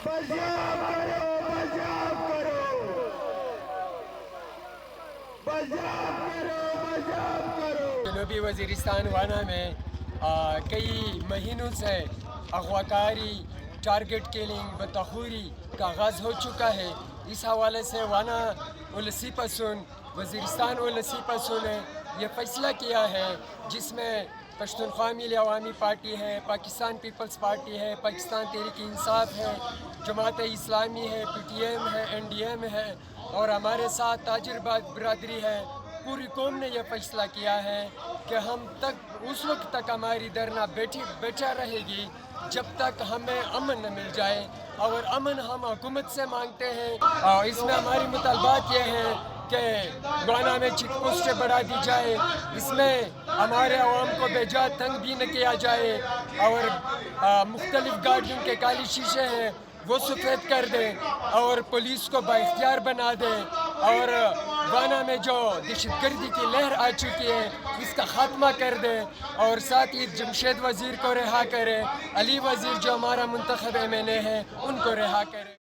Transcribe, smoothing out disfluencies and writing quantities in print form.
بازیاب کرو، بازیاب کرو، بازیاب کرو، بازیاب کرو۔ جنوبی وزیرستان وانا میں کئی مہینوں سے اغواکاری، ٹارگٹ کلنگ، بتخوری کا آغاز ہو چکا ہے۔ اس حوالے سے وانا اولسی پسون، وزیرستان اولسی پسون نے یہ فیصلہ کیا ہے، جس میں پشتونخوا ملی عوامی پارٹی ہے، پاکستان پیپلز پارٹی ہے، پاکستان تحریک انصاف ہے، جماعت اسلامی ہے، پی ٹی ایم ہے، این ڈی ایم ہے، اور ہمارے ساتھ تاجر برادری ہے۔ پوری قوم نے یہ فیصلہ کیا ہے کہ ہم اس وقت تک ہماری دھرنا بیٹھا رہے گی جب تک ہمیں امن نہ مل جائے، اور امن ہم حکومت سے مانگتے ہیں۔ اور اس میں ہماری مطالبات یہ ہیں کہ گوانا میں چیک پوسٹیں بڑھا دی جائے، اس میں ہمارے عوام کو بے جا تنگ بھی نہ کیا جائے، اور مختلف گاڑیوں کے کالی شیشے ہیں وہ سفید کر دیں، اور پولیس کو بااختیار بنا دیں، اور گوانا میں جو دہشت گردی کی لہر آ چکی ہے اس کا خاتمہ کر دیں، اور ساتھ ہی جمشید وزیر کو رہا کریں، علی وزیر جو ہمارا منتخب ایم این اے ہے ان کو رہا کریں۔